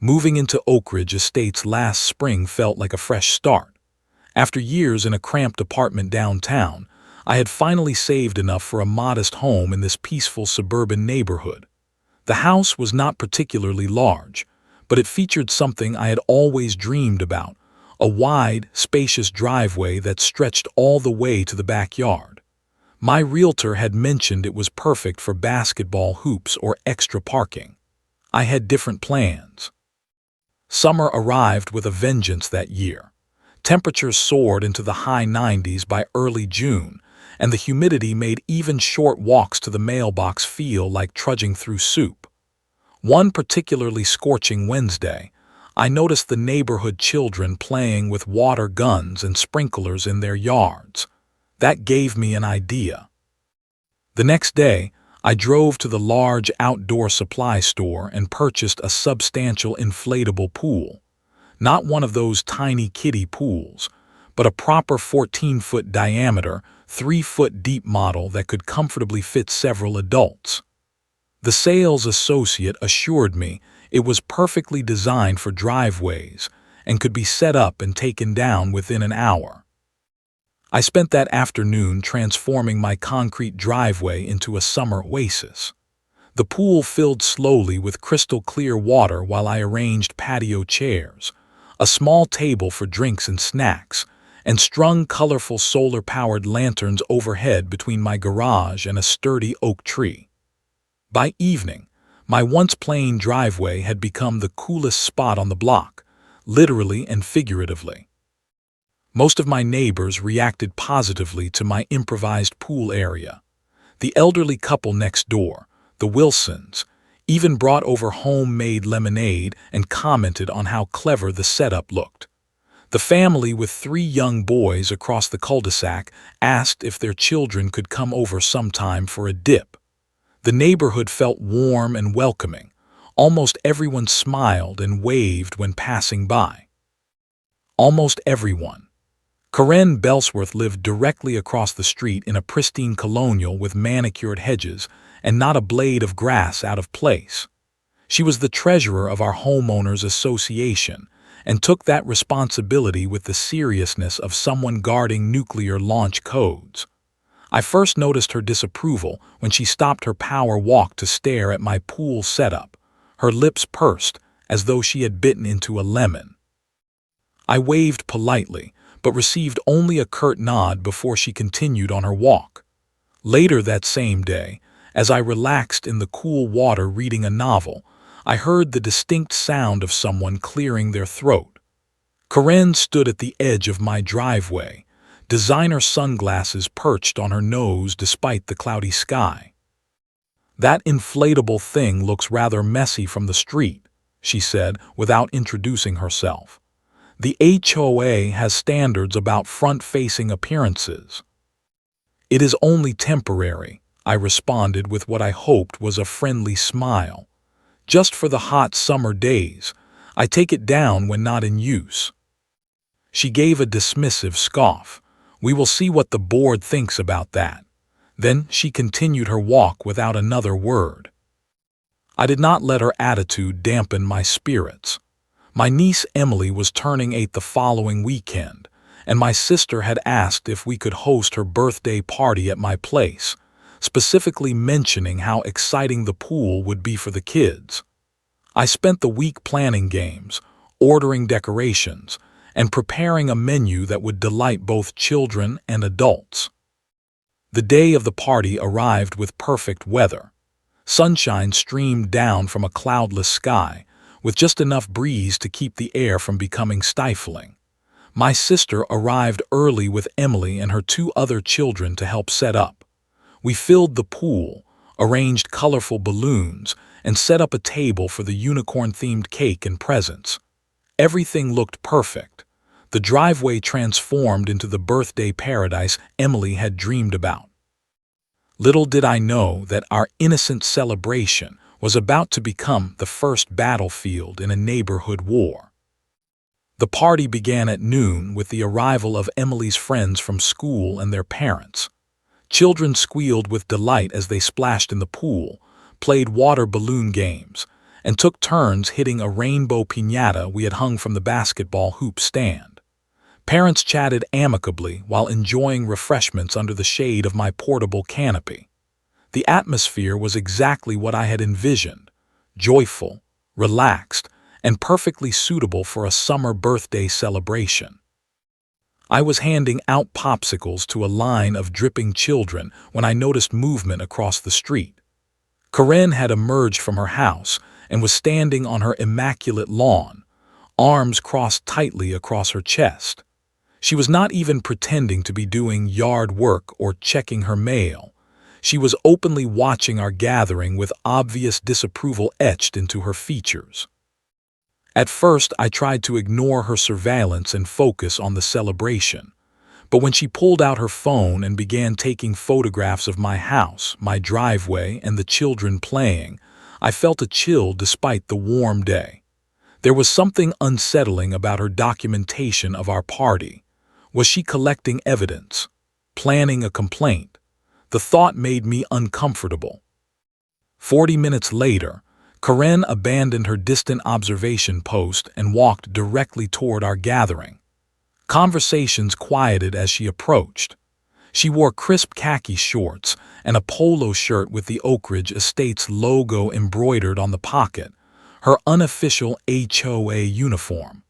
Moving into Oak Ridge Estates last spring felt like a fresh start. After years in a cramped apartment downtown, I had finally saved enough for a modest home in this peaceful suburban neighborhood. The house was not particularly large, but it featured something I had always dreamed about: a wide, spacious driveway that stretched all the way to the backyard. My realtor had mentioned it was perfect for basketball hoops or extra parking. I had different plans. Summer arrived with a vengeance that year. Temperatures soared into the high 90s by early June, and the humidity made even short walks to the mailbox feel like trudging through soup. One particularly scorching Wednesday, I noticed the neighborhood children playing with water guns and sprinklers in their yards. That gave me an idea. The next day, I drove to the large outdoor supply store and purchased a substantial inflatable pool. Not one of those tiny kiddie pools, but a proper 14-foot diameter, 3-foot deep model that could comfortably fit several adults. The sales associate assured me it was perfectly designed for driveways and could be set up and taken down within an hour. I spent that afternoon transforming my concrete driveway into a summer oasis. The pool filled slowly with crystal-clear water while I arranged patio chairs, a small table for drinks and snacks, and strung colorful solar-powered lanterns overhead between my garage and a sturdy oak tree. By evening, my once plain driveway had become the coolest spot on the block, literally and figuratively. Most of my neighbors reacted positively to my improvised pool area. The elderly couple next door, the Wilsons, even brought over homemade lemonade and commented on how clever the setup looked. The family with 3 young boys across the cul-de-sac asked if their children could come over sometime for a dip. The neighborhood felt warm and welcoming. Almost everyone smiled and waved when passing by. Almost everyone. Karen Belsworth lived directly across the street in a pristine colonial with manicured hedges and not a blade of grass out of place. She was the treasurer of our homeowners association and took that responsibility with the seriousness of someone guarding nuclear launch codes. I first noticed her disapproval when she stopped her power walk to stare at my pool setup, her lips pursed as though she had bitten into a lemon. I waved politely, but received only a curt nod before she continued on her walk. Later that same day, as I relaxed in the cool water reading a novel, I heard the distinct sound of someone clearing their throat. Karen stood at the edge of my driveway, designer sunglasses perched on her nose despite the cloudy sky. "That inflatable thing looks rather messy from the street," she said without introducing herself. "The HOA has standards about front-facing appearances." "It is only temporary," I responded with what I hoped was a friendly smile. "Just for the hot summer days. I take it down when not in use." She gave a dismissive scoff. "We will see what the board thinks about that." Then she continued her walk without another word. I did not let her attitude dampen my spirits. My niece Emily was turning 8 the following weekend, and my sister had asked if we could host her birthday party at my place, specifically mentioning how exciting the pool would be for the kids. I spent the week planning games, ordering decorations, and preparing a menu that would delight both children and adults. The day of the party arrived with perfect weather. Sunshine streamed down from a cloudless sky, with just enough breeze to keep the air from becoming stifling. My sister arrived early with Emily and her 2 other children to help set up. We filled the pool, arranged colorful balloons, and set up a table for the unicorn-themed cake and presents. Everything looked perfect. The driveway transformed into the birthday paradise Emily had dreamed about. Little did I know that our innocent celebration was about to become the first battlefield in a neighborhood war. The party began at noon with the arrival of Emily's friends from school and their parents. Children squealed with delight as they splashed in the pool, played water balloon games, and took turns hitting a rainbow piñata we had hung from the basketball hoop stand. Parents chatted amicably while enjoying refreshments under the shade of my portable canopy. The atmosphere was exactly what I had envisioned: joyful, relaxed, and perfectly suitable for a summer birthday celebration. I was handing out popsicles to a line of dripping children when I noticed movement across the street. Karen had emerged from her house and was standing on her immaculate lawn, arms crossed tightly across her chest. She was not even pretending to be doing yard work or checking her mail. She was openly watching our gathering with obvious disapproval etched into her features. At first, I tried to ignore her surveillance and focus on the celebration. But when she pulled out her phone and began taking photographs of my house, my driveway, and the children playing, I felt a chill despite the warm day. There was something unsettling about her documentation of our party. Was she collecting evidence? Planning a complaint? The thought made me uncomfortable. 40 minutes later, Karen abandoned her distant observation post and walked directly toward our gathering. Conversations quieted as she approached. She wore crisp khaki shorts and a polo shirt with the Oak Ridge Estates logo embroidered on the pocket, her unofficial HOA uniform.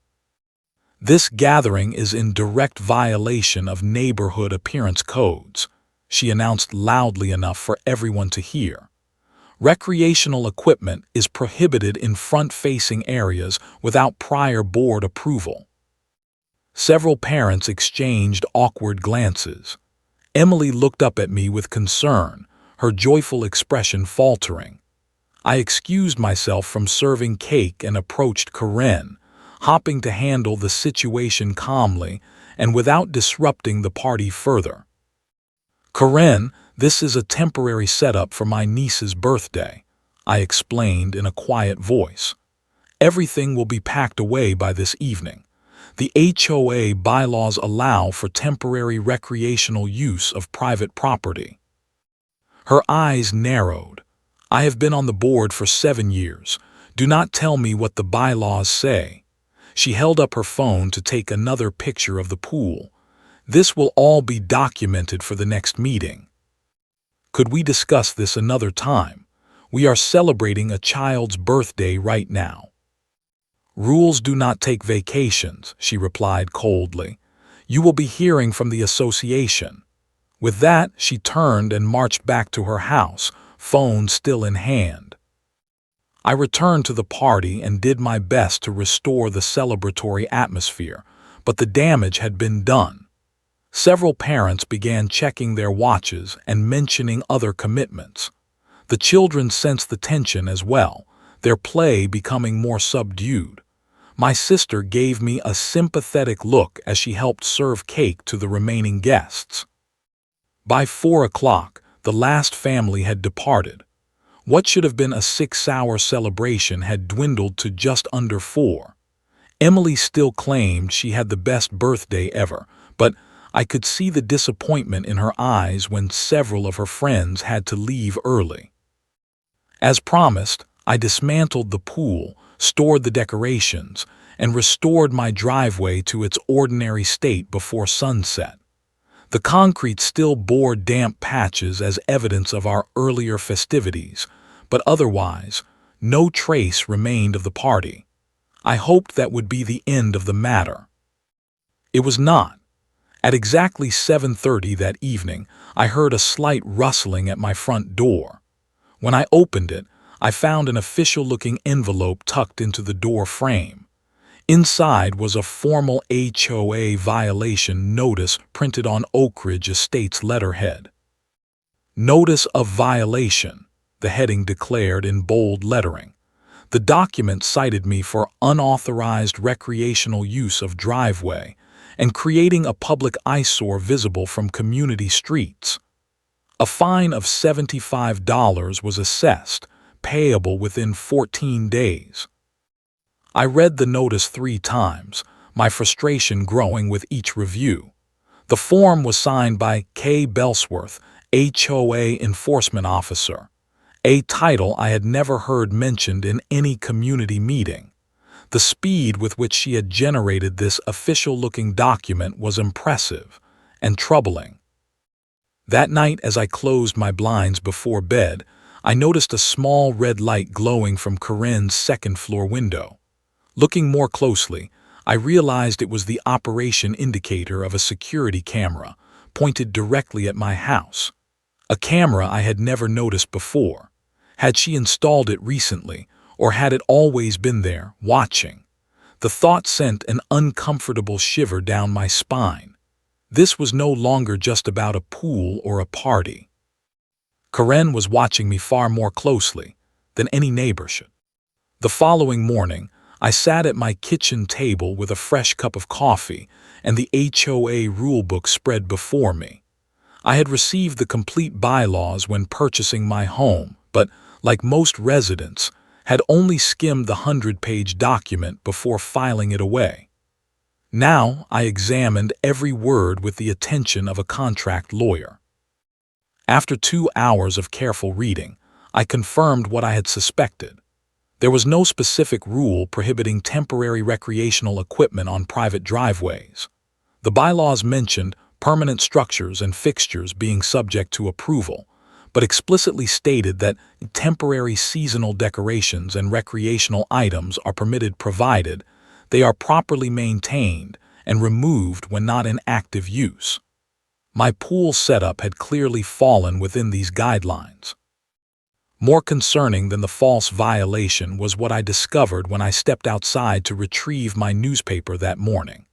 "This gathering is in direct violation of neighborhood appearance codes," she announced loudly enough for everyone to hear. "Recreational equipment is prohibited in front-facing areas without prior board approval." Several parents exchanged awkward glances. Emily looked up at me with concern, her joyful expression faltering. I excused myself from serving cake and approached Karen, hoping to handle the situation calmly and without disrupting the party further. "Karen, this is a temporary setup for my niece's birthday," I explained in a quiet voice. "Everything will be packed away by this evening. The HOA bylaws allow for temporary recreational use of private property." Her eyes narrowed. "I have been on the board for 7 years. Do not tell me what the bylaws say." She held up her phone to take another picture of the pool. "This will all be documented for the next meeting." "Could we discuss this another time? We are celebrating a child's birthday right now." "Rules do not take vacations," she replied coldly. "You will be hearing from the association." With that, she turned and marched back to her house, phone still in hand. I returned to the party and did my best to restore the celebratory atmosphere, but the damage had been done. Several parents began checking their watches and mentioning other commitments. The children sensed the tension as well, their play becoming more subdued. My sister gave me a sympathetic look as she helped serve cake to the remaining guests. By 4 o'clock, the last family had departed. What should have been a 6-hour celebration had dwindled to just under 4. Emily still claimed she had the best birthday ever, but I could see the disappointment in her eyes when several of her friends had to leave early. As promised, I dismantled the pool, stored the decorations, and restored my driveway to its ordinary state before sunset. The concrete still bore damp patches as evidence of our earlier festivities, but otherwise, no trace remained of the party. I hoped that would be the end of the matter. It was not. At exactly 7:30 that evening, I heard a slight rustling at my front door. When I opened it, I found an official-looking envelope tucked into the door frame. Inside was a formal HOA violation notice printed on Oak Ridge Estates letterhead. "Notice of violation," the heading declared in bold lettering. The document cited me for unauthorized recreational use of driveway and creating a public eyesore visible from community streets. A fine of $75 was assessed, payable within 14 days. I read the notice 3 times, my frustration growing with each review. The form was signed by K. Belsworth, HOA Enforcement Officer. a title I had never heard mentioned in any community meeting. The speed with which she had generated this official-looking document was impressive and troubling. That night, as I closed my blinds before bed, I noticed a small red light glowing from Karen's second-floor window. Looking more closely, I realized it was the operation indicator of a security camera pointed directly at my house. A camera I had never noticed before. Had she installed it recently, or had it always been there, watching? The thought sent an uncomfortable shiver down my spine. This was no longer just about a pool or a party. Karen was watching me far more closely than any neighbor should. The following morning, I sat at my kitchen table with a fresh cup of coffee and the HOA rulebook spread before me. I had received the complete bylaws when purchasing my home, but, like most residents, had only skimmed the 100-page document before filing it away. Now I examined every word with the attention of a contract lawyer. After 2 hours of careful reading, I confirmed what I had suspected. There was no specific rule prohibiting temporary recreational equipment on private driveways. The bylaws mentioned permanent structures and fixtures being subject to approval, but explicitly stated that temporary seasonal decorations and recreational items are permitted provided they are properly maintained and removed when not in active use. My pool setup had clearly fallen within these guidelines. More concerning than the false violation was what I discovered when I stepped outside to retrieve my newspaper that morning.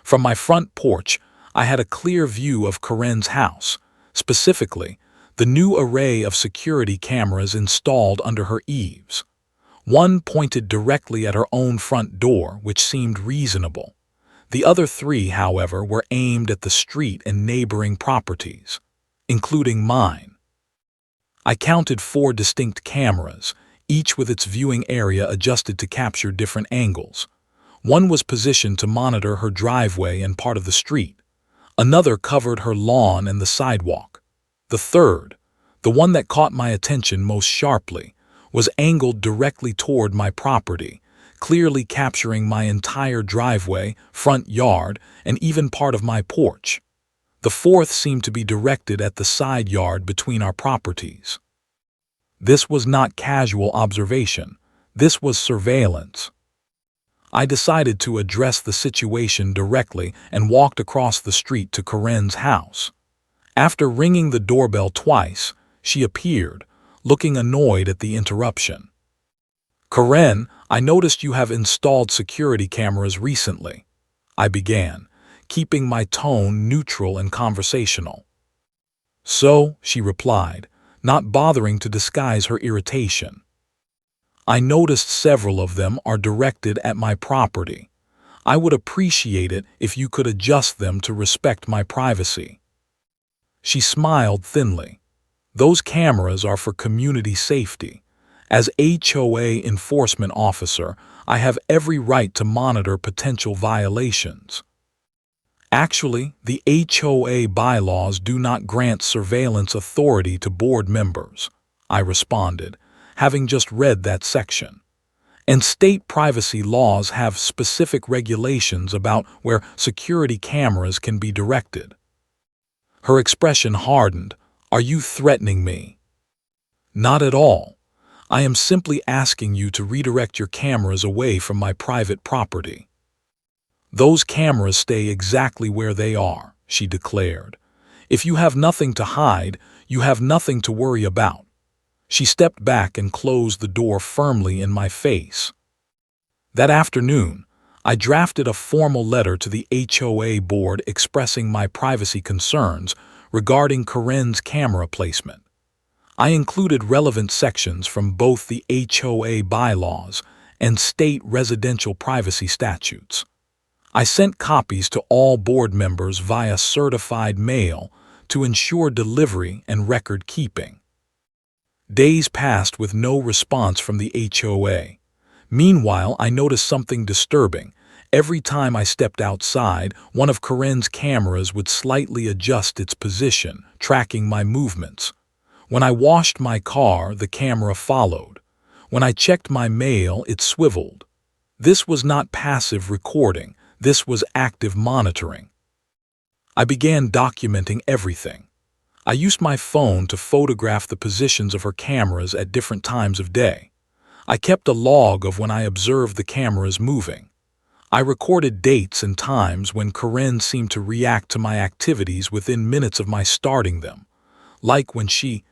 From my front porch, I had a clear view of Karen's house, specifically, the new array of security cameras installed under her eaves. One pointed directly at her own front door, which seemed reasonable. The other 3, however, were aimed at the street and neighboring properties, including mine. I counted 4 distinct cameras, each with its viewing area adjusted to capture different angles. One was positioned to monitor her driveway and part of the street. Another covered her lawn and the sidewalk. The third, the one that caught my attention most sharply, was angled directly toward my property, clearly capturing my entire driveway, front yard, and even part of my porch. The fourth seemed to be directed at the side yard between our properties. This was not casual observation. This was surveillance. I decided to address the situation directly and walked across the street to Karen's house. After ringing the doorbell twice, she appeared, looking annoyed at the interruption. "Karen, I noticed you have installed security cameras recently," I began, keeping my tone neutral and conversational. "So," she replied, not bothering to disguise her irritation. "I noticed several of them are directed at my property. I would appreciate it if you could adjust them to respect my privacy." She smiled thinly. "Those cameras are for community safety. As HOA enforcement officer, I have every right to monitor potential violations." "Actually, the HOA bylaws do not grant surveillance authority to board members," I responded, having just read that section. "And state privacy laws have specific regulations about where security cameras can be directed." Her expression hardened. "Are you threatening me?" "Not at all. I am simply asking you to redirect your cameras away from my private property." "Those cameras stay exactly where they are," she declared. "If you have nothing to hide, you have nothing to worry about." She stepped back and closed the door firmly in my face. That afternoon, I drafted a formal letter to the HOA board expressing my privacy concerns regarding Karen's camera placement. I included relevant sections from both the HOA bylaws and state residential privacy statutes. I sent copies to all board members via certified mail to ensure delivery and record keeping. Days passed with no response from the HOA. Meanwhile, I noticed something disturbing. Every time I stepped outside, one of Karen's cameras would slightly adjust its position, tracking my movements. When I washed my car, the camera followed. When I checked my mail, it swiveled. This was not passive recording. This was active monitoring. I began documenting everything. I used my phone to photograph the positions of her cameras at different times of day. I kept a log of when I observed the cameras moving. I recorded dates and times when Karen seemed to react to my activities within minutes of my starting them, like when she,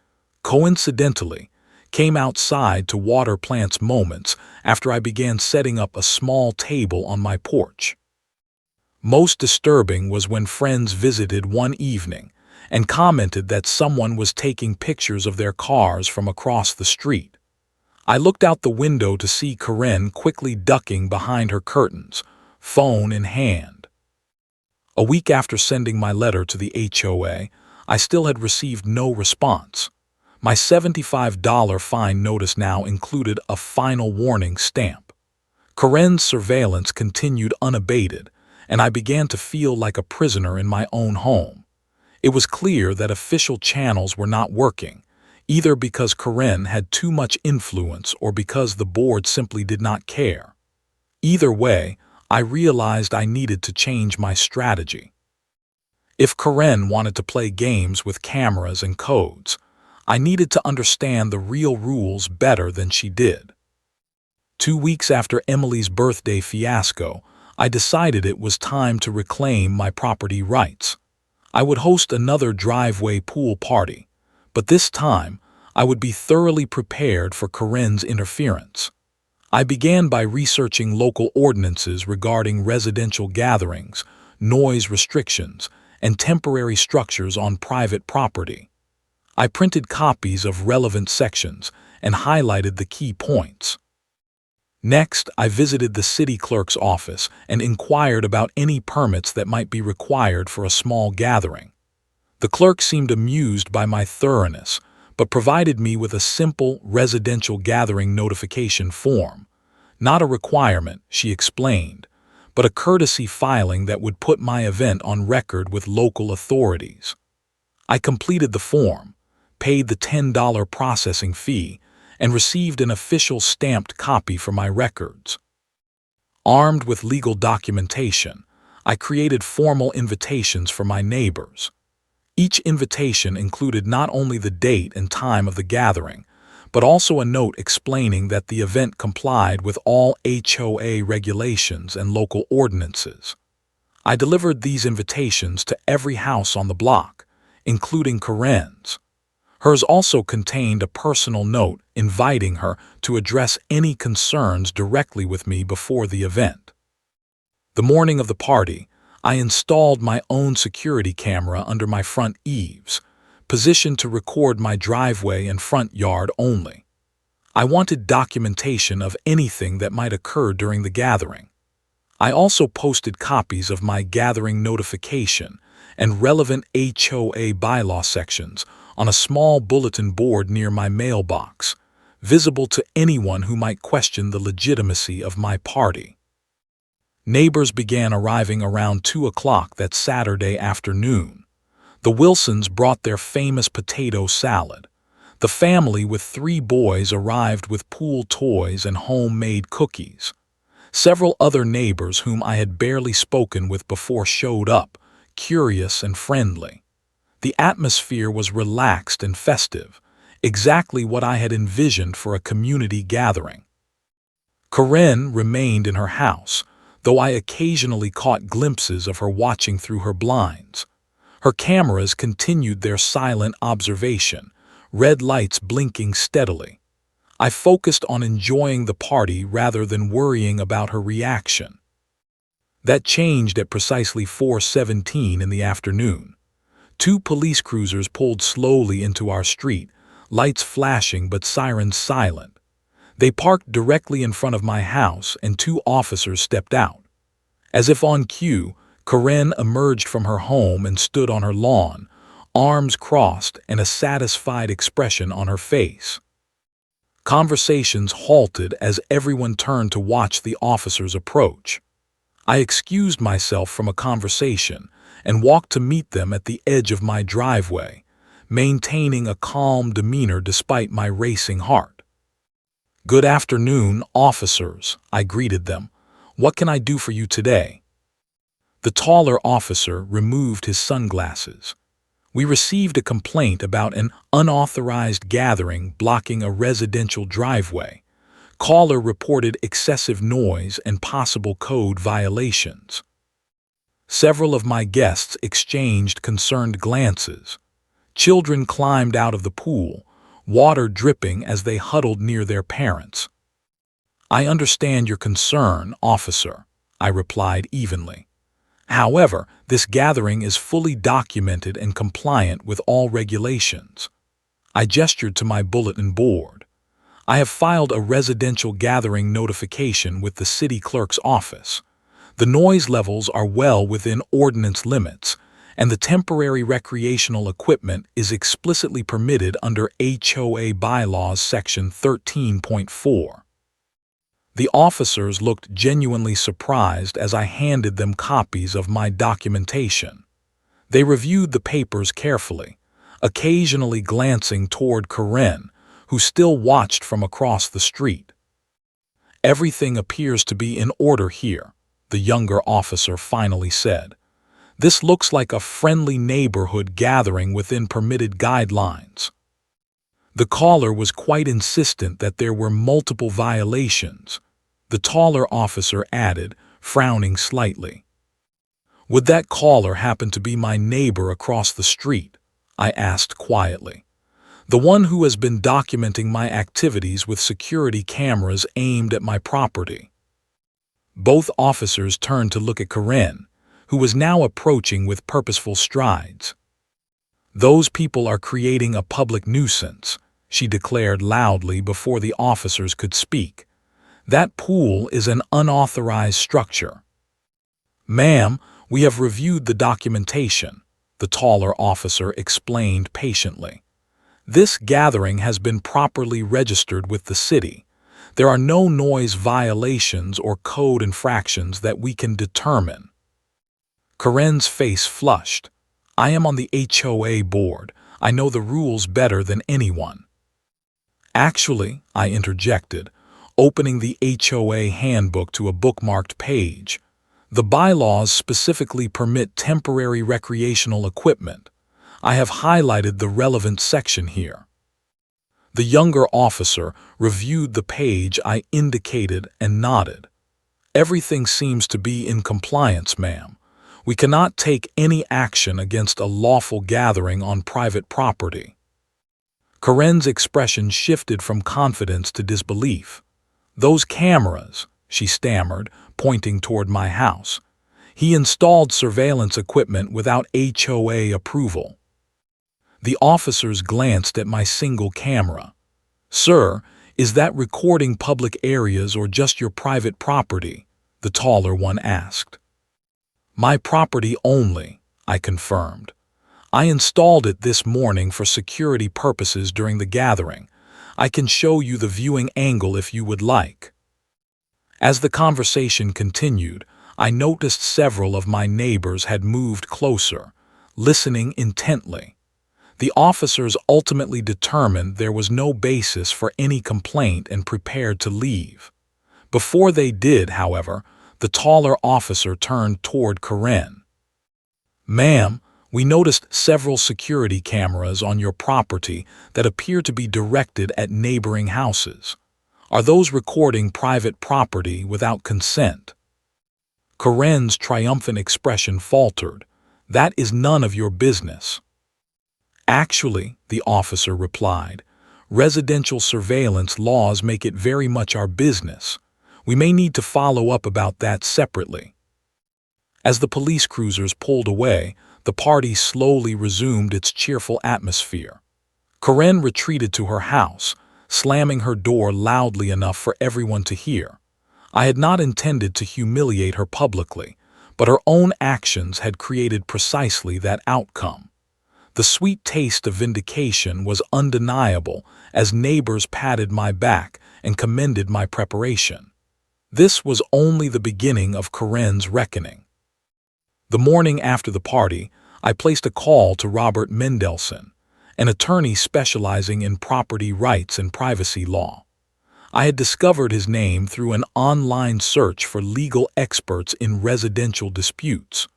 coincidentally, came outside to water plants moments after I began setting up a small table on my porch. Most disturbing was when friends visited one evening and commented that someone was taking pictures of their cars from across the street. I looked out the window to see Karen quickly ducking behind her curtains, phone in hand. A week after sending my letter to the HOA, I still had received no response. My $75 fine notice now included a final warning stamp. Karen's surveillance continued unabated, and I began to feel like a prisoner in my own home. It was clear that official channels were not working, either because Karen had too much influence or because the board simply did not care. Either way, I realized I needed to change my strategy. If Karen wanted to play games with cameras and codes, I needed to understand the real rules better than she did. 2 weeks after Emily's birthday fiasco, I decided it was time to reclaim my property rights. I would host another driveway pool party, but this time I would be thoroughly prepared for Karen's interference. I began by researching local ordinances regarding residential gatherings, noise restrictions, and temporary structures on private property. I printed copies of relevant sections and highlighted the key points. Next, I visited the city clerk's office and inquired about any permits that might be required for a small gathering. The clerk seemed amused by my thoroughness, but provided me with a simple residential gathering notification form. Not a requirement, she explained, but a courtesy filing that would put my event on record with local authorities. I completed the form, paid the $10 processing fee, and received an official stamped copy for my records. Armed with legal documentation, I created formal invitations for my neighbors. Each invitation included not only the date and time of the gathering, but also a note explaining that the event complied with all HOA regulations and local ordinances. I delivered these invitations to every house on the block, including Karen's. Hers also contained a personal note inviting her to address any concerns directly with me before the event. The morning of the party, I installed my own security camera under my front eaves, positioned to record my driveway and front yard only. I wanted documentation of anything that might occur during the gathering. I also posted copies of my gathering notification and relevant HOA bylaw sections on a small bulletin board near my mailbox, visible to anyone who might question the legitimacy of my party. Neighbors began arriving around 2 o'clock that Saturday afternoon. The Wilsons brought their famous potato salad. The family with 3 boys arrived with pool toys and homemade cookies. Several other neighbors whom I had barely spoken with before showed up, curious and friendly. The atmosphere was relaxed and festive, exactly what I had envisioned for a community gathering. Karen remained in her house, though I occasionally caught glimpses of her watching through her blinds. Her cameras continued their silent observation, red lights blinking steadily. I focused on enjoying the party rather than worrying about her reaction. That changed at precisely 4:17 in the afternoon. 2 police cruisers pulled slowly into our street, lights flashing but sirens silent. They parked directly in front of my house and 2 officers stepped out. As if on cue, Karen emerged from her home and stood on her lawn, arms crossed and a satisfied expression on her face. Conversations halted as everyone turned to watch the officers approach. I excused myself from a conversation and walked to meet them at the edge of my driveway, maintaining a calm demeanor despite my racing heart. "Good afternoon, officers," I greeted them. "What can I do for you today?" The taller officer removed his sunglasses. "We received a complaint about an unauthorized gathering blocking a residential driveway. Caller reported excessive noise and possible code violations." Several of my guests exchanged concerned glances. Children climbed out of the pool, water dripping as they huddled near their parents. "I understand your concern, officer," I replied evenly. "However, this gathering is fully documented and compliant with all regulations." I gestured to my bulletin board. "I have filed a residential gathering notification with the city clerk's office. The noise levels are well within ordinance limits, and the temporary recreational equipment is explicitly permitted under HOA Bylaws Section 13.4. The officers looked genuinely surprised as I handed them copies of my documentation. They reviewed the papers carefully, occasionally glancing toward Karen, who still watched from across the street. "Everything appears to be in order here," the younger officer finally said. "This looks like a friendly neighborhood gathering within permitted guidelines." The caller was quite insistent that there were multiple violations, the taller officer added, frowning slightly. "Would that caller happen to be my neighbor across the street?" I asked quietly. "The one who has been documenting my activities with security cameras aimed at my property?" Both officers turned to look at Karen, who was now approaching with purposeful strides. "Those people are creating a public nuisance," she declared loudly before the officers could speak. "That pool is an unauthorized structure." "Ma'am, we have reviewed the documentation," the taller officer explained patiently. "This gathering has been properly registered with the city. There are no noise violations or code infractions that we can determine." Karen's face flushed. "I am on the HOA board. I know the rules better than anyone." "Actually," I interjected, opening the HOA handbook to a bookmarked page, "the bylaws specifically permit temporary recreational equipment. I have highlighted the relevant section here." The younger officer reviewed the page I indicated and nodded. "Everything seems to be in compliance, ma'am. We cannot take any action against a lawful gathering on private property." Karen's expression shifted from confidence to disbelief. "Those cameras," she stammered, pointing toward my house. "He installed surveillance equipment without HOA approval." The officers glanced at my single camera. "Sir, is that recording public areas or just your private property?" the taller one asked. "My property only," I confirmed. "I installed it this morning for security purposes during the gathering. I can show you the viewing angle if you would like." As the conversation continued, I noticed several of my neighbors had moved closer, listening intently. The officers ultimately determined there was no basis for any complaint and prepared to leave. Before they did, however, the taller officer turned toward Karen. "Ma'am, we noticed several security cameras on your property that appear to be directed at neighboring houses. Are those recording private property without consent?" Karen's triumphant expression faltered. "That is none of your business." "Actually," the officer replied, "residential surveillance laws make it very much our business. We may need to follow up about that separately." As the police cruisers pulled away, the party slowly resumed its cheerful atmosphere. Karen retreated to her house, slamming her door loudly enough for everyone to hear. I had not intended to humiliate her publicly, but her own actions had created precisely that outcome. The sweet taste of vindication was undeniable as neighbors patted my back and commended my preparation. This was only the beginning of Karen's reckoning. The morning after the party, I placed a call to Robert Mendelson. an attorney specializing in property rights and privacy law. I had discovered his name through an online search for legal experts in residential disputes.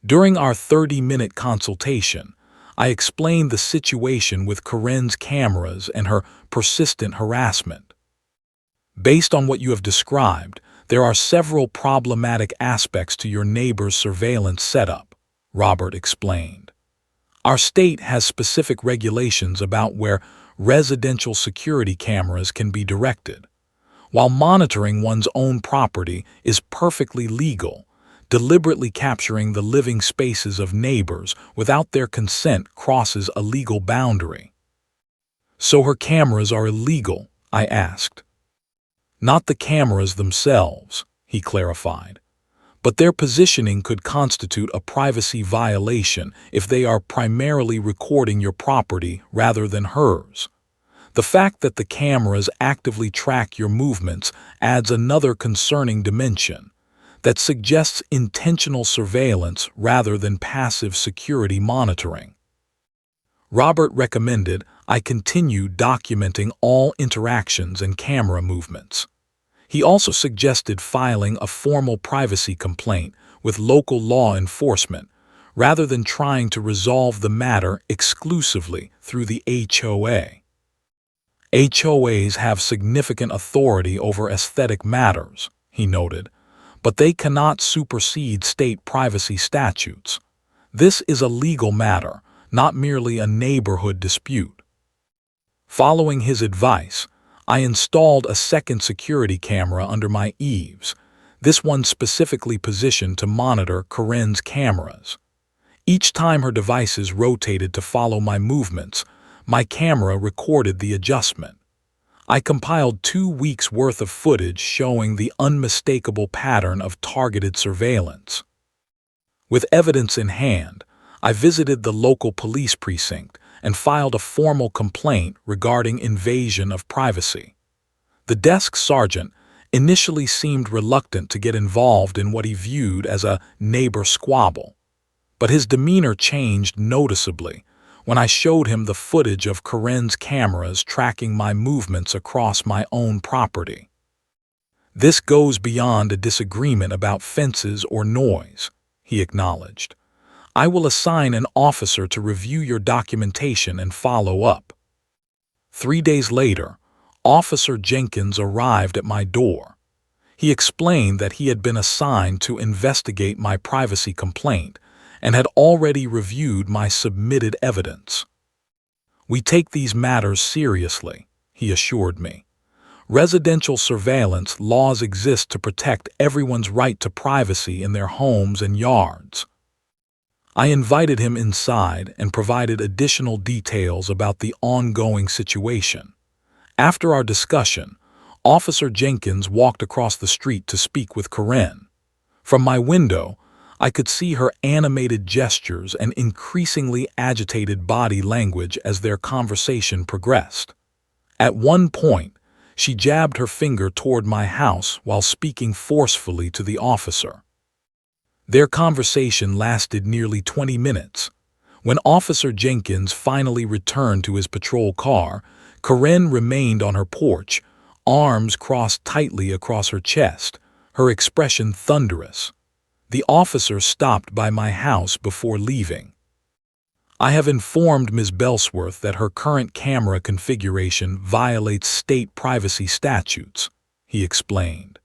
During our 30-minute consultation, I explained the situation with Karen's cameras and her persistent harassment. Based on what you have described, there are several problematic aspects to your neighbor's surveillance setup, Robert explained. Our state has specific regulations about where residential security cameras can be directed. While monitoring one's own property is perfectly legal, deliberately capturing the living spaces of neighbors without their consent crosses a legal boundary. So her cameras are illegal, I asked. Not the cameras themselves, he clarified, but their positioning could constitute a privacy violation if they are primarily recording your property rather than hers. The fact that the cameras actively track your movements adds another concerning dimension that suggests intentional surveillance rather than passive security monitoring. Robert recommended I continue documenting all interactions and camera movements. He also suggested filing a formal privacy complaint with local law enforcement rather than trying to resolve the matter exclusively through the HOA. HOAs have significant authority over aesthetic matters, he noted, but they cannot supersede state privacy statutes. This is a legal matter, not merely a neighborhood dispute. Following his advice, I installed a second security camera under my eaves, this one specifically positioned to monitor Karen's cameras. Each time her devices rotated to follow my movements, my camera recorded the adjustment. I compiled 2 weeks' worth of footage showing the unmistakable pattern of targeted surveillance. With evidence in hand, I visited the local police precinct and filed a formal complaint regarding invasion of privacy. The desk sergeant initially seemed reluctant to get involved in what he viewed as a neighbor squabble, but his demeanor changed noticeably when I showed him the footage of Karen's cameras tracking my movements across my own property. This goes beyond a disagreement about fences or noise, he acknowledged. I will assign an officer to review your documentation and follow up. 3 days later, Officer Jenkins arrived at my door. He explained that he had been assigned to investigate my privacy complaint and had already reviewed my submitted evidence. We take these matters seriously, he assured me. Residential surveillance laws exist to protect everyone's right to privacy in their homes and yards. I invited him inside and provided additional details about the ongoing situation. After our discussion, Officer Jenkins walked across the street to speak with Karen. From my window, I could see her animated gestures and increasingly agitated body language as their conversation progressed. At one point, she jabbed her finger toward my house while speaking forcefully to the officer. Their conversation lasted nearly 20 minutes. When Officer Jenkins finally returned to his patrol car, Karen remained on her porch, arms crossed tightly across her chest, her expression thunderous. The officer stopped by my house before leaving. I have informed Ms. Belsworth that her current camera configuration violates state privacy statutes, he explained.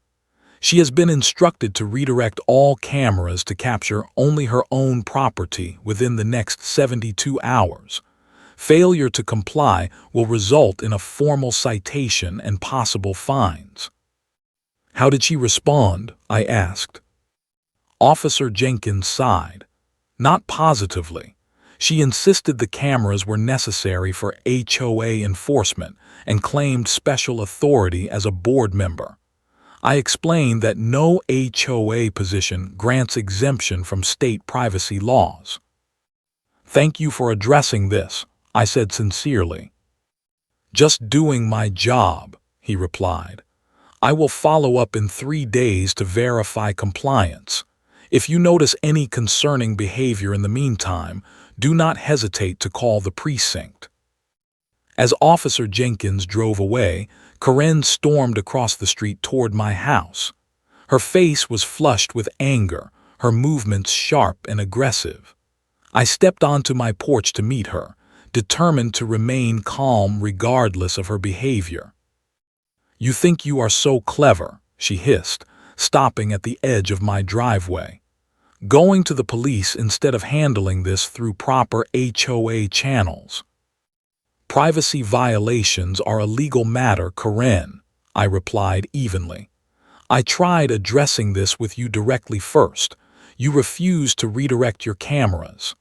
She has been instructed to redirect all cameras to capture only her own property within the next 72 hours. Failure to comply will result in a formal citation and possible fines. How did she respond? I asked. Officer Jenkins sighed. Not positively. She insisted the cameras were necessary for HOA enforcement and claimed special authority as a board member. I explained that no HOA position grants exemption from state privacy laws. Thank you for addressing this, I said sincerely. Just doing my job, he replied. I will follow up in 3 days to verify compliance. If you notice any concerning behavior in the meantime, do not hesitate to call the precinct. As Officer Jenkins drove away, Karen stormed across the street toward my house. Her face was flushed with anger, her movements sharp and aggressive. I stepped onto my porch to meet her, determined to remain calm regardless of her behavior. "You think you are so clever," she hissed, stopping at the edge of my driveway. "Going to the police instead of handling this through proper HOA channels." "Privacy violations are a legal matter, Karen," I replied evenly. "I tried addressing this with you directly first. You refused to redirect your cameras."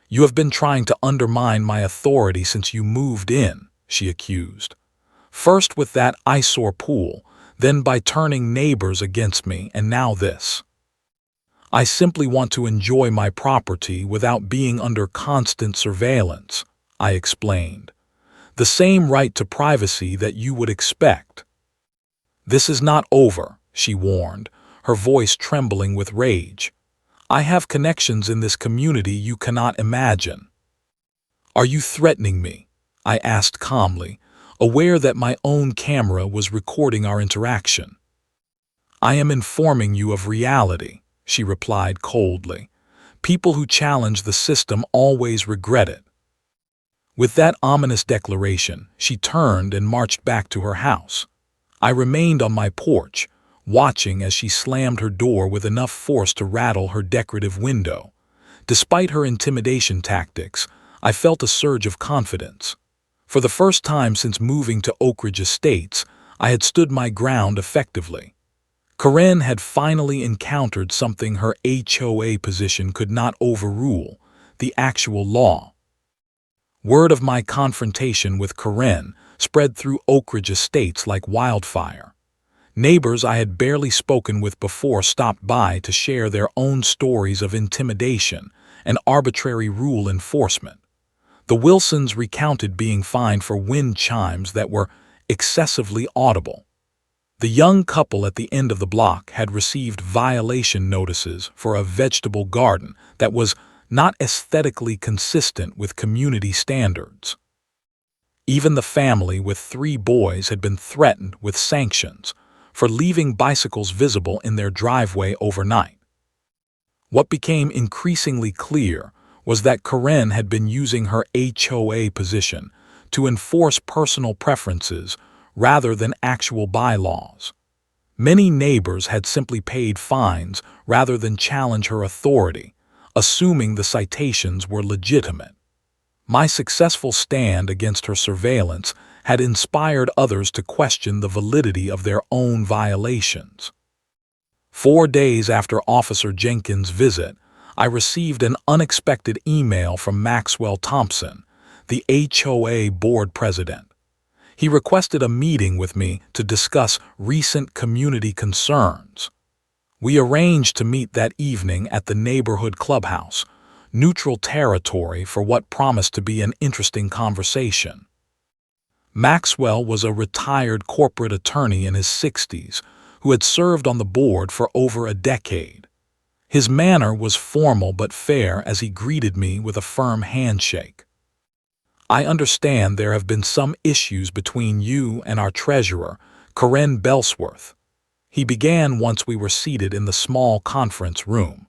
"You have been trying to undermine my authority since you moved in," she accused. "First with that eyesore pool, then by turning neighbors against me, and now this." "I simply want to enjoy my property without being under constant surveillance," I explained. "The same right to privacy that you would expect." "This is not over," she warned, her voice trembling with rage. "I have connections in this community you cannot imagine." "Are you threatening me?" I asked calmly, aware that my own camera was recording our interaction. "I am informing you of reality," she replied coldly. "People who challenge the system always regret it." With that ominous declaration, she turned and marched back to her house. I remained on my porch, watching as she slammed her door with enough force to rattle her decorative window. Despite her intimidation tactics, I felt a surge of confidence. For the first time since moving to Oak Ridge Estates, I had stood my ground effectively. Karen had finally encountered something her HOA position could not overrule: the actual law. Word of my confrontation with Karen spread through Oak Ridge Estates like wildfire. Neighbors I had barely spoken with before stopped by to share their own stories of intimidation and arbitrary rule enforcement. The Wilsons recounted being fined for wind chimes that were excessively audible. The young couple at the end of the block had received violation notices for a vegetable garden that was not aesthetically consistent with community standards. Even the family with 3 boys had been threatened with sanctions for leaving bicycles visible in their driveway overnight. What became increasingly clear was that Karen had been using her HOA position to enforce personal preferences rather than actual bylaws. Many neighbors had simply paid fines rather than challenge her authority, assuming the citations were legitimate. My successful stand against her surveillance had inspired others to question the validity of their own violations. 4 days after Officer Jenkins' visit, I received an unexpected email from Maxwell Thompson, the HOA board president. He requested a meeting with me to discuss recent community concerns. We arranged to meet that evening at the neighborhood clubhouse, neutral territory for what promised to be an interesting conversation. Maxwell was a retired corporate attorney in his 60s who had served on the board for over a decade. His manner was formal but fair as he greeted me with a firm handshake. "I understand there have been some issues between you and our treasurer, Karen Belsworth," he began once we were seated in the small conference room.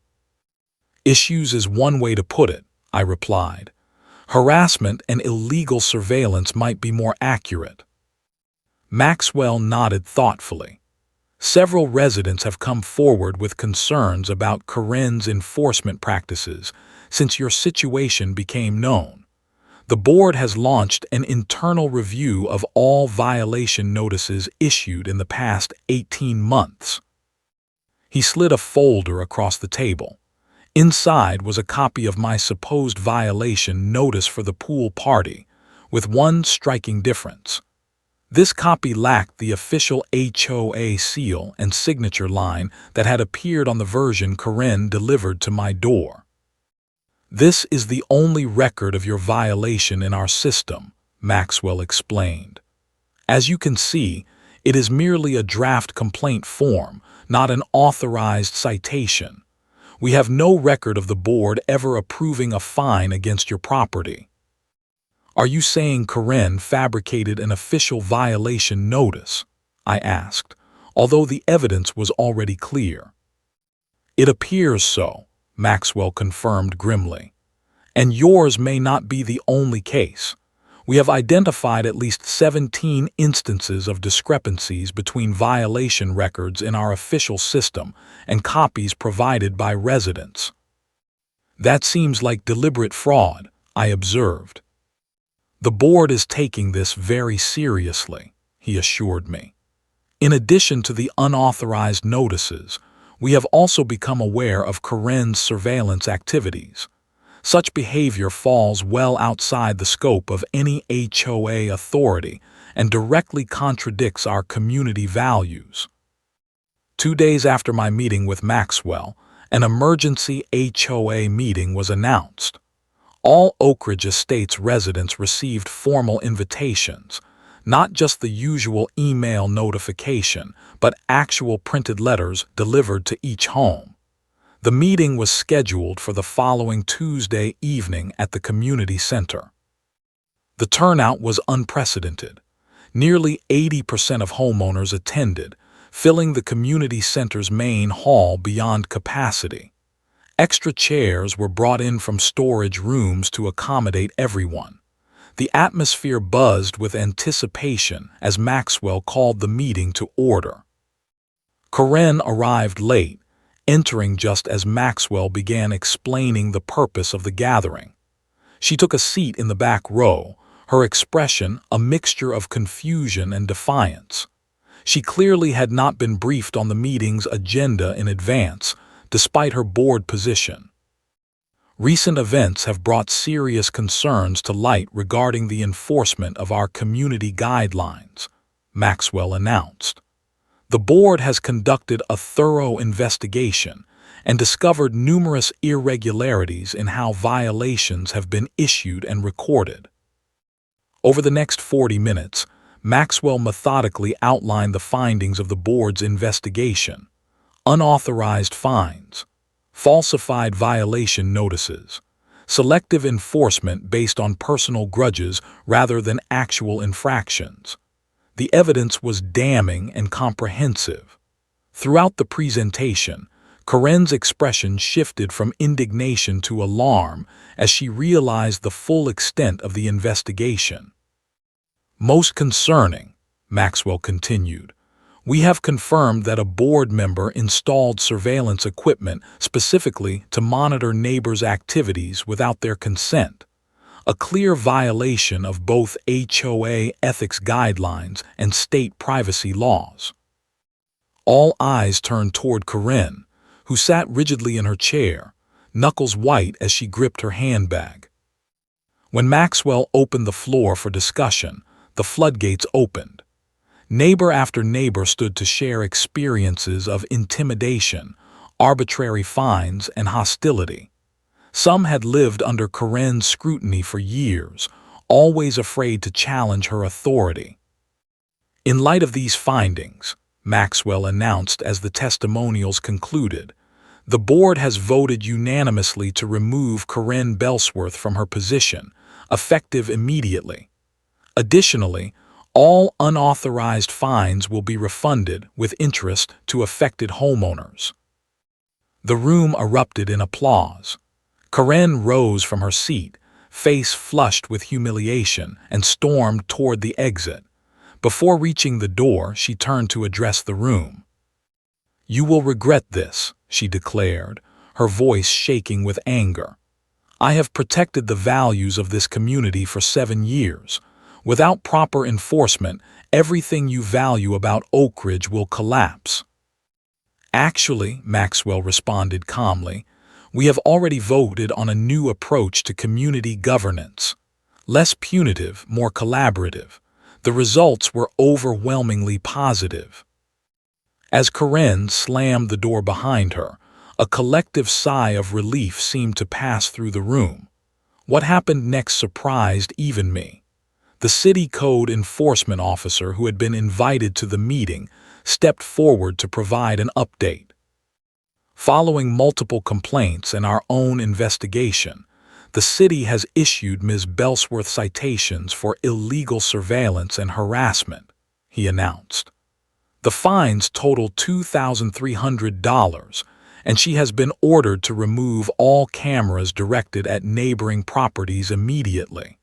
"Issues is one way to put it," I replied. "Harassment and illegal surveillance might be more accurate." Maxwell nodded thoughtfully. "Several residents have come forward with concerns about Karen's enforcement practices since your situation became known. The board has launched an internal review of all violation notices issued in the past 18 months. He slid a folder across the table. Inside was a copy of my supposed violation notice for the pool party, with one striking difference. This copy lacked the official HOA seal and signature line that had appeared on the version Karen delivered to my door. "This is the only record of your violation in our system," Maxwell explained. "As you can see, it is merely a draft complaint form, not an authorized citation. We have no record of the board ever approving a fine against your property." Are you saying Karen fabricated an official violation notice? I asked, although the evidence was already clear. It appears so, Maxwell confirmed grimly. And yours may not be the only case. We have identified at least 17 instances of discrepancies between violation records in our official system and copies provided by residents. That seems like deliberate fraud, I observed. The board is taking this very seriously, he assured me. In addition to the unauthorized notices, we have also become aware of Karen's surveillance activities. Such behavior falls well outside the scope of any HOA authority and directly contradicts our community values. 2 days after my meeting with Maxwell, an emergency HOA meeting was announced. All Oak Ridge Estates residents received formal invitations, not just the usual email notification, but actual printed letters delivered to each home. The meeting was scheduled for the following Tuesday evening at the community center. The turnout was unprecedented. Nearly 80% of homeowners attended, filling the community center's main hall beyond capacity. Extra chairs were brought in from storage rooms to accommodate everyone. The atmosphere buzzed with anticipation as Maxwell called the meeting to order. Karen arrived late, entering just as Maxwell began explaining the purpose of the gathering. She took a seat in the back row, her expression a mixture of confusion and defiance. She clearly had not been briefed on the meeting's agenda in advance, despite her board position. Recent events have brought serious concerns to light regarding the enforcement of our community guidelines, Maxwell announced. The board has conducted a thorough investigation and discovered numerous irregularities in how violations have been issued and recorded. Over the next 40 minutes, Maxwell methodically outlined the findings of the board's investigation: unauthorized fines, falsified violation notices, selective enforcement based on personal grudges rather than actual infractions. The evidence was damning and comprehensive. Throughout the presentation, Karen's expression shifted from indignation to alarm as she realized the full extent of the investigation. Most concerning, Maxwell continued, we have confirmed that a board member installed surveillance equipment specifically to monitor neighbors' activities without their consent, a clear violation of both HOA ethics guidelines and state privacy laws. All eyes turned toward Karen, who sat rigidly in her chair, knuckles white as she gripped her handbag. When Maxwell opened the floor for discussion, the floodgates opened. Neighbor after neighbor stood to share experiences of intimidation, arbitrary fines, and hostility. Some had lived under Karen's scrutiny for years, always afraid to challenge her authority. In light of these findings, Maxwell announced as the testimonials concluded, the board has voted unanimously to remove Karen Belsworth from her position, effective immediately. Additionally, all unauthorized fines will be refunded with interest to affected homeowners. The room erupted in applause. Karen rose from her seat, face flushed with humiliation, and stormed toward the exit. Before reaching the door, she turned to address the room. "You will regret this," she declared, her voice shaking with anger. "I have protected the values of this community for 7 years. Without proper enforcement, everything you value about Oak Ridge will collapse." "Actually," Maxwell responded calmly, "we have already voted on a new approach to community governance. Less punitive, more collaborative. The results were overwhelmingly positive." As Karen slammed the door behind her, a collective sigh of relief seemed to pass through the room. What happened next surprised even me. The city code enforcement officer who had been invited to the meeting stepped forward to provide an update. Following multiple complaints and our own investigation, The city has issued Ms. Bellsworth citations for illegal surveillance and harassment, he announced. The fines total $2,300, and she has been ordered to remove all cameras directed at neighboring properties immediately.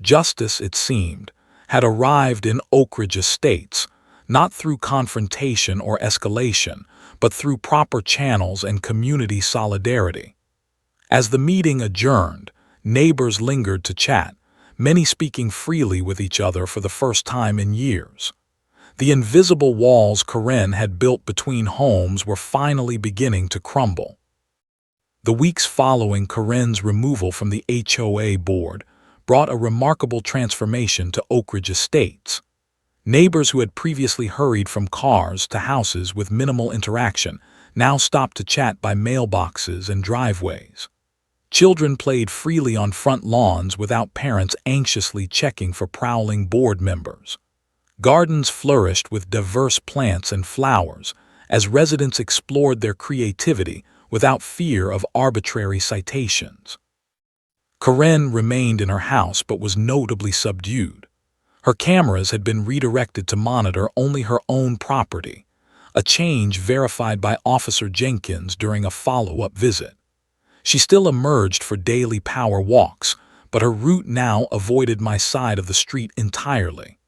Justice, it seemed, had arrived in Oak Ridge Estates, not through confrontation or escalation, but through proper channels and community solidarity. As the meeting adjourned, neighbors lingered to chat, many speaking freely with each other for the first time in years. The invisible walls Karen had built between homes were finally beginning to crumble. The weeks following Karen's removal from the HOA board brought a remarkable transformation to Oak Ridge Estates. Neighbors who had previously hurried from cars to houses with minimal interaction now stopped to chat by mailboxes and driveways. Children played freely on front lawns without parents anxiously checking for prowling board members. Gardens flourished with diverse plants and flowers as residents explored their creativity without fear of arbitrary citations. Karen remained in her house but was notably subdued. Her cameras had been redirected to monitor only her own property, a change verified by Officer Jenkins during a follow-up visit. She still emerged for daily power walks, but her route now avoided my side of the street entirely.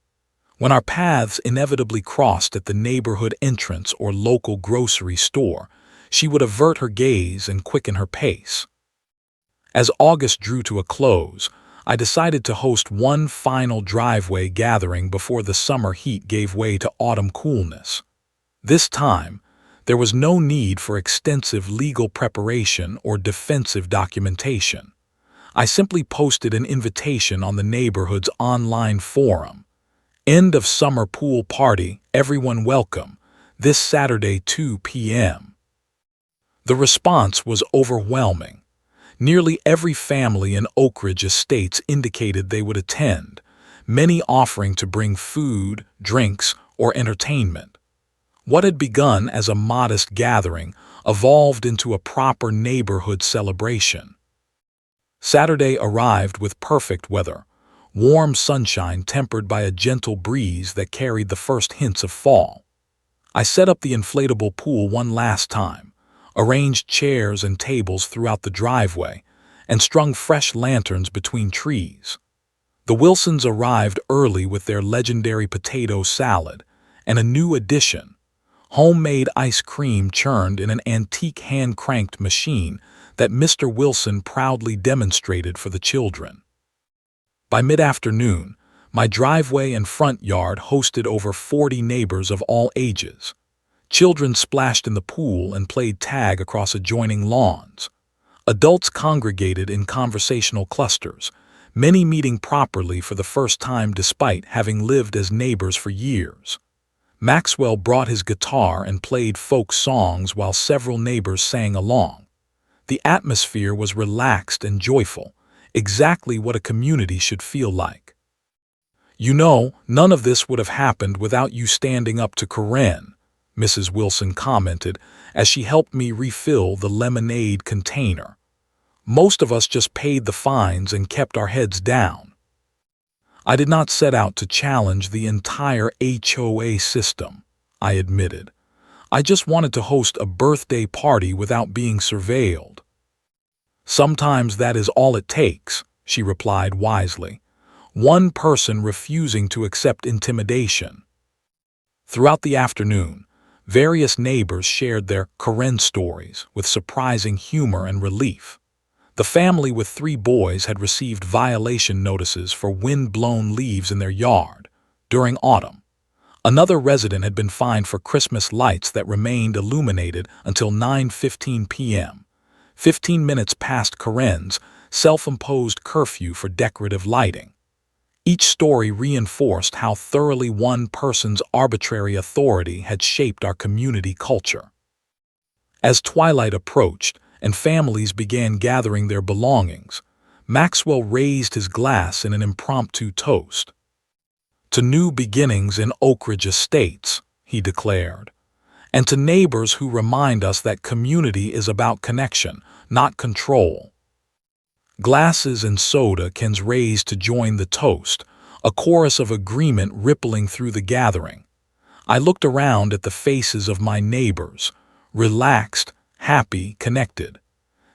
When our paths inevitably crossed at the neighborhood entrance or local grocery store, she would avert her gaze and quicken her pace. As August drew to a close, I decided to host one final driveway gathering before the summer heat gave way to autumn coolness. This time, there was no need for extensive legal preparation or defensive documentation. I simply posted an invitation on the neighborhood's online forum. End of summer pool party, everyone welcome, this Saturday 2 p.m. The response was overwhelming. Nearly every family in Oak Ridge Estates indicated they would attend, many offering to bring food, drinks, or entertainment. What had begun as a modest gathering evolved into a proper neighborhood celebration. Saturday arrived with perfect weather, warm sunshine tempered by a gentle breeze that carried the first hints of fall. I set up the inflatable pool one last time, arranged chairs and tables throughout the driveway, and strung fresh lanterns between trees. The Wilsons arrived early with their legendary potato salad and a new addition, homemade ice cream churned in an antique hand-cranked machine that Mr. Wilson proudly demonstrated for the children. By mid-afternoon, my driveway and front yard hosted over 40 neighbors of all ages. Children splashed in the pool and played tag across adjoining lawns. Adults congregated in conversational clusters, many meeting properly for the first time despite having lived as neighbors for years. Maxwell brought his guitar and played folk songs while several neighbors sang along. The atmosphere was relaxed and joyful, exactly what a community should feel like. You know, none of this would have happened without you standing up to Karen, Mrs. Wilson commented as she helped me refill the lemonade container. Most of us just paid the fines and kept our heads down. I did not set out to challenge the entire HOA system, I admitted. I just wanted to host a birthday party without being surveilled. Sometimes that is all it takes, she replied wisely. One person refusing to accept intimidation. Throughout the afternoon, various neighbors shared their Karen stories with surprising humor and relief. The family with 3 boys had received violation notices for wind-blown leaves in their yard during autumn. Another resident had been fined for Christmas lights that remained illuminated until 9:15 p.m., 15 minutes past Karen's self-imposed curfew for decorative lighting. Each story reinforced how thoroughly one person's arbitrary authority had shaped our community culture. As twilight approached and families began gathering their belongings, Maxwell raised his glass in an impromptu toast. To new beginnings in Oak Ridge Estates, he declared, and to neighbors who remind us that community is about connection, not control. Glasses and soda cans raised to join the toast, a chorus of agreement rippling through the gathering. I looked around at the faces of my neighbors, relaxed, happy, connected.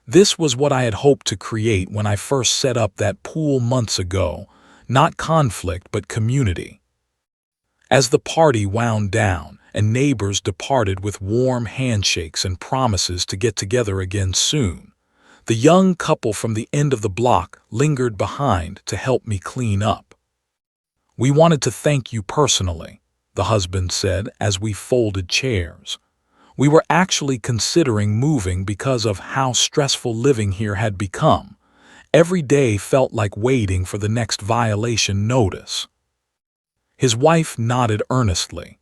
This was what I had hoped to create when I first set up that pool months ago, not conflict but community. As the party wound down and neighbors departed with warm handshakes and promises to get together again soon, the young couple from the end of the block lingered behind to help me clean up. "We wanted to thank you personally," the husband said as we folded chairs. "We were actually considering moving because of how stressful living here had become. Every day felt like waiting for the next violation notice." His wife nodded earnestly.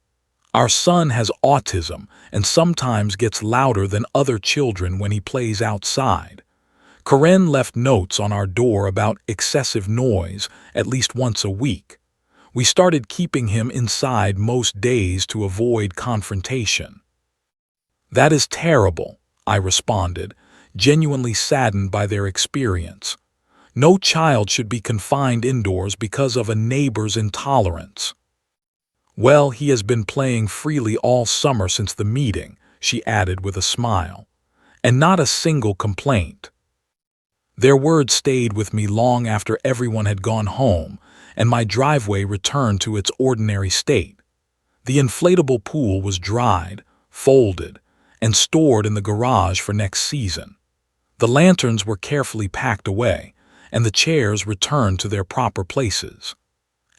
"Our son has autism and sometimes gets louder than other children when he plays outside. Karen left notes on our door about excessive noise at least once a week. We started keeping him inside most days to avoid confrontation." "That is terrible," I responded, genuinely saddened by their experience. "No child should be confined indoors because of a neighbor's intolerance." "Well, he has been playing freely all summer since the meeting," she added with a smile, "and not a single complaint." Their words stayed with me long after everyone had gone home, and my driveway returned to its ordinary state. The inflatable pool was dried, folded, and stored in the garage for next season. The lanterns were carefully packed away, and the chairs returned to their proper places.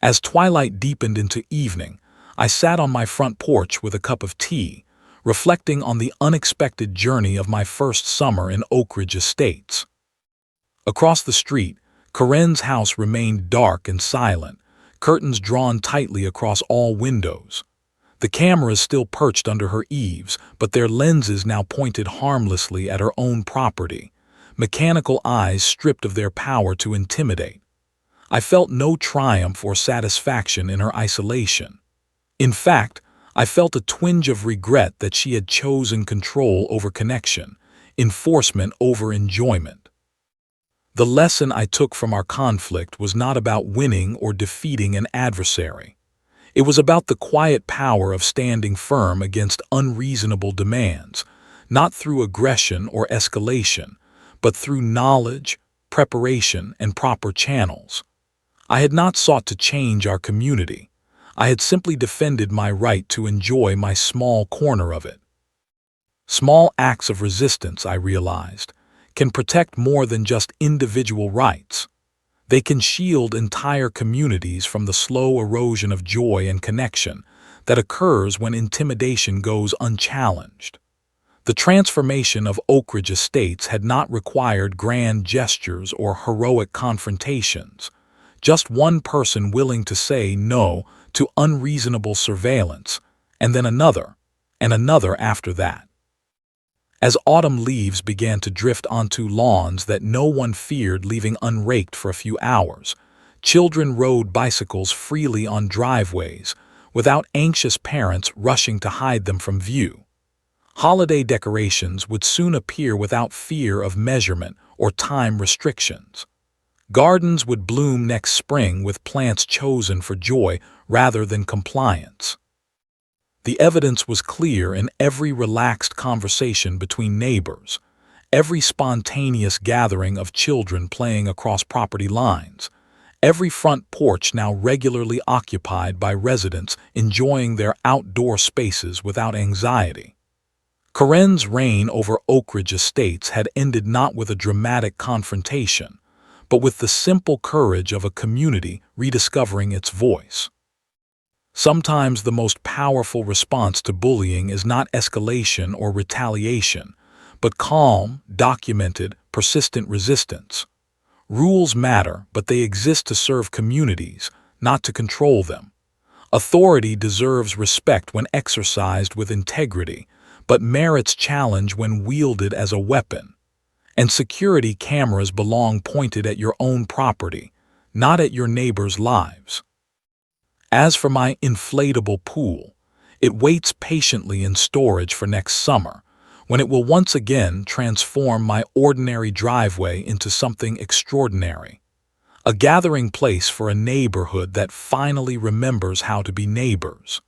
As twilight deepened into evening, I sat on my front porch with a cup of tea, reflecting on the unexpected journey of my first summer in Oak Ridge Estates. Across the street, Karen's house remained dark and silent, curtains drawn tightly across all windows. The cameras still perched under her eaves, but their lenses now pointed harmlessly at her own property, mechanical eyes stripped of their power to intimidate. I felt no triumph or satisfaction in her isolation. In fact, I felt a twinge of regret that she had chosen control over connection, enforcement over enjoyment. The lesson I took from our conflict was not about winning or defeating an adversary. It was about the quiet power of standing firm against unreasonable demands, not through aggression or escalation, but through knowledge, preparation, and proper channels. I had not sought to change our community. I had simply defended my right to enjoy my small corner of it. Small acts of resistance, I realized, can protect more than just individual rights. They can shield entire communities from the slow erosion of joy and connection that occurs when intimidation goes unchallenged. The transformation of Oak Ridge Estates had not required grand gestures or heroic confrontations, just one person willing to say no to unreasonable surveillance, and then another, and another after that. As autumn leaves began to drift onto lawns that no one feared leaving unraked for a few hours, children rode bicycles freely on driveways, without anxious parents rushing to hide them from view. Holiday decorations would soon appear without fear of measurement or time restrictions. Gardens would bloom next spring with plants chosen for joy rather than compliance. The evidence was clear in every relaxed conversation between neighbors, every spontaneous gathering of children playing across property lines, every front porch now regularly occupied by residents enjoying their outdoor spaces without anxiety. Karen's reign over Oak Ridge Estates had ended not with a dramatic confrontation, but with the simple courage of a community rediscovering its voice. Sometimes the most powerful response to bullying is not escalation or retaliation, but calm, documented, persistent resistance. Rules matter, but they exist to serve communities, not to control them. Authority deserves respect when exercised with integrity, but merits challenge when wielded as a weapon. And security cameras belong pointed at your own property, not at your neighbors' lives. As for my inflatable pool, it waits patiently in storage for next summer, when it will once again transform my ordinary driveway into something extraordinary. A gathering place for a neighborhood that finally remembers how to be neighbors.